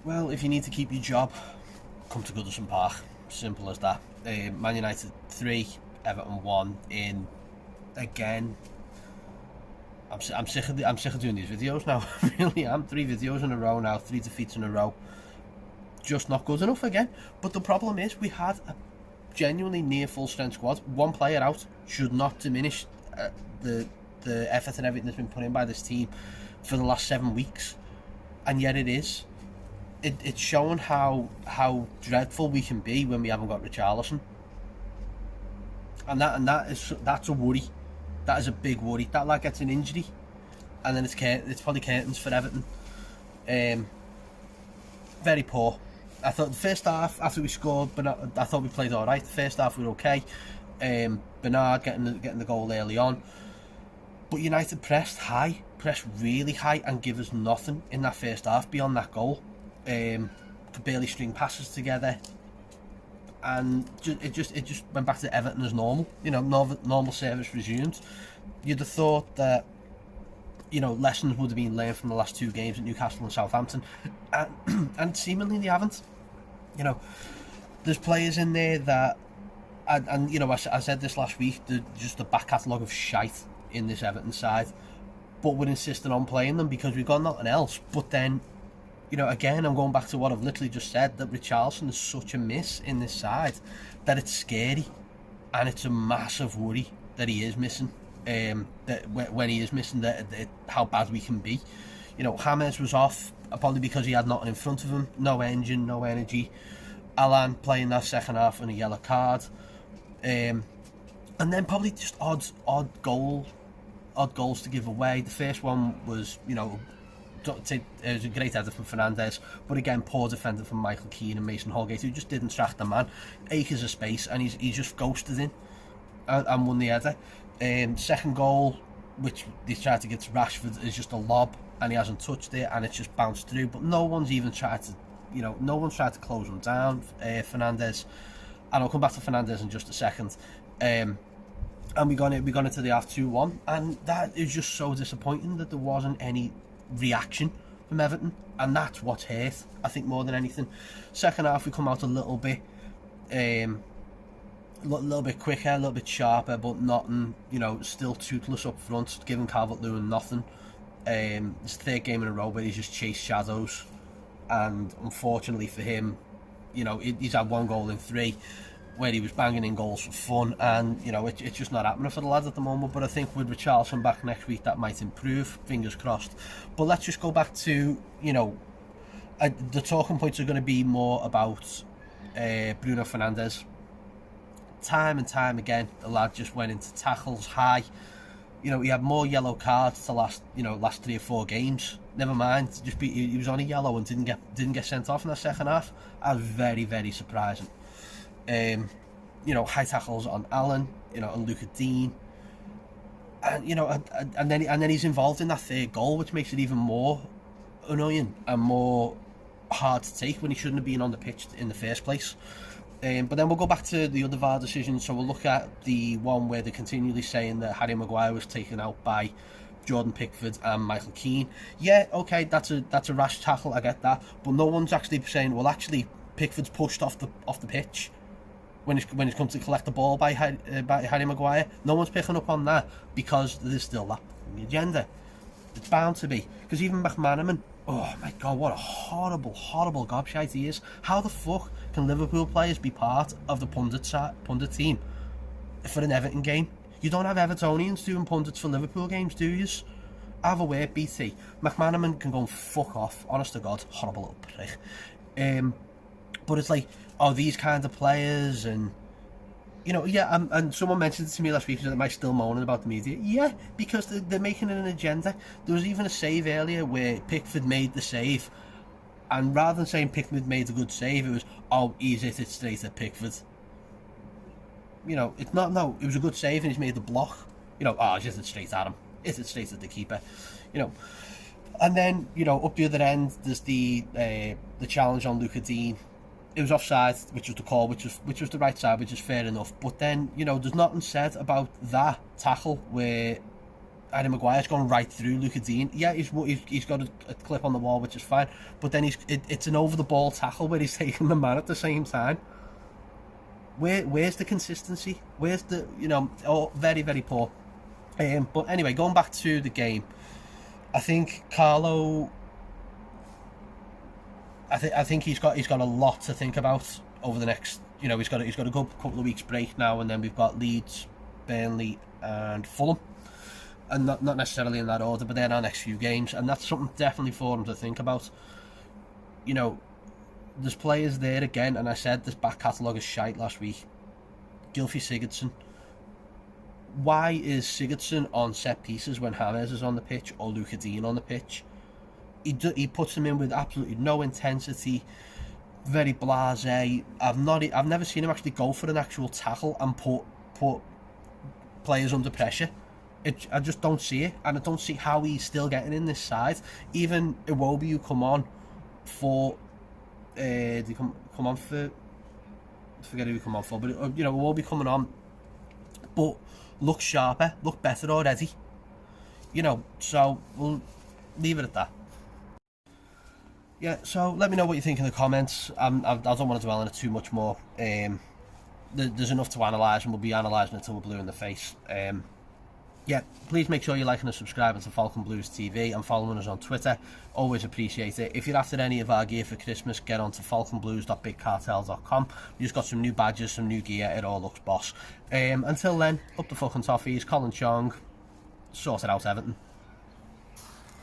Well, if you need to keep your job, come to Goodison Park. Simple as that. Man United 3, Everton 1 in again. I'm sick of doing these videos now. I really am. 3 videos in a row now, 3 defeats in a row. Just not good enough again. But the problem is we had a genuinely near full strength squad. One player out should not diminish the effort and everything that's been put in by this team for the last 7 weeks, and yet it is. It's showing how dreadful we can be when we haven't got Richarlison, and that's a worry. That is a big worry. That lad gets an injury, and then it's probably curtains for Everton. Very poor. I thought the first half after we scored, I thought we played all right. The first half we were okay. Bernard getting the goal early on, but United pressed really high, and give us nothing in that first half beyond that goal. Could barely string passes together, and it just went back to Everton as normal. Normal service resumed. You'd have thought that lessons would have been learned from the last 2 games at Newcastle and Southampton, and seemingly they haven't. There's players in there that, and I said this last week, just the back catalogue of shite in this Everton side, but we're insisting on playing them because we've got nothing else. But then, again, I'm going back to what I've literally just said, that Richarlison is such a miss in this side that it's scary, and it's a massive worry that he is missing. That when he is missing, that how bad we can be. James was off probably because he had nothing in front of him, no engine, no energy. Alan playing that second half on a yellow card, and then probably just odd goals to give away. The first one was, it was a great header from Fernandes, but again, poor defender from Michael Keane and Mason Holgate, who just didn't track the man. Acres of space, and he's just ghosted in and won the header. Second goal, which they tried to get to Rashford, is just a lob, and he hasn't touched it, and it's just bounced through. But no one's even tried to, no one's tried to close him down. Fernandes, and I'll come back to Fernandes in just a second. And we got into the half 2-1, and that is just so disappointing that there wasn't any reaction from Everton, and that's what's hurt, I think, more than anything. Second half we come out a little bit quicker, a little bit sharper, but nothing, still toothless up front, giving Calvert-Lewin nothing. It's the 3rd game in a row where he's just chased shadows, and unfortunately for him, he's had 1 goal in 3 where he was banging in goals for fun, and it's just not happening for the lads at the moment. But I think with Richarlison back next week, that might improve, fingers crossed. But let's just go back to, the talking points are going to be more about Bruno Fernandes. Time and time again, the lad just went into tackles high. He had more yellow cards the last 3 or 4 games. Never mind, he was on a yellow and didn't get sent off in the second half. That was very, very surprising. High tackles on Allen, on Luca Dean, and then he's involved in that 3rd goal, which makes it even more annoying and more hard to take when he shouldn't have been on the pitch in the first place. But then we'll go back to the other VAR decisions. So we'll look at the one where they're continually saying that Harry Maguire was taken out by Jordan Pickford and Michael Keane. Yeah, okay, that's a rash tackle, I get that, but no one's actually saying, well, actually Pickford's pushed off the pitch when he's come to collect the ball by Harry Maguire. No one's picking up on that because there's still that in the agenda. It's bound to be, because even McManaman, oh my god, what a horrible gobshite he is. How the fuck can Liverpool players be part of the pundit team for an Everton game? You don't have Evertonians doing pundits for Liverpool games, do you? Have a word, BT. McManaman can go and fuck off, honest to god, horrible little prick. But it's like, these kind of players, and and someone mentioned it to me last week, that am I still moaning about the media? Yeah, because they're making it an agenda. There was even a save earlier where Pickford made the save, and rather than saying Pickford made a good save, it was, he's hit it straight at Pickford. It's not, no, it was a good save and he's made the block. He's hit it straight at him. Hit it straight at the keeper. And then, up the other end, there's the challenge on Luca Dean. It was offside, which was the call, which was the right side, which is fair enough. But then, there's nothing said about that tackle where Harry Maguire's gone right through Luca Dean. Yeah, he's got a clip on the wall, which is fine. But then it's an over the ball tackle where he's taking the man at the same time. Where's the consistency? Where's the very, very poor. But anyway, going back to the game, I think Carlo. I think he's got a lot to think about over the next. He's got a good couple of weeks break now, and then we've got Leeds, Burnley, and Fulham, and not necessarily in that order, but they're our next few games, and that's something definitely for him to think about. There's players there again, and I said this back catalogue is shite last week. Gylfi Sigurdsson. Why is Sigurdsson on set pieces when James is on the pitch or Luca Dean on the pitch? He puts him in with absolutely no intensity, very blasé. I've never seen him actually go for an actual tackle and put players under pressure. I just don't see it, and I don't see how he's still getting in this side. Even Iwobi, who come on for, they come on for, I forget who he come on for, but Iwobi coming on, but look sharper, look better already. So we'll leave it at that. Yeah, so let me know what you think in the comments. I don't want to dwell on it too much more. There's enough to analyse, and we'll be analysing it until we're blue in the face. Yeah, please make sure you're liking and subscribing to Falcon Blues TV and following us on Twitter. Always appreciate it. If you're after any of our gear for Christmas, get on to falconblues.bigcartel.com. We've just got some new badges, some new gear. It all looks boss. Until then, up the fucking toffees. Colin Chong, sort it out, Everton.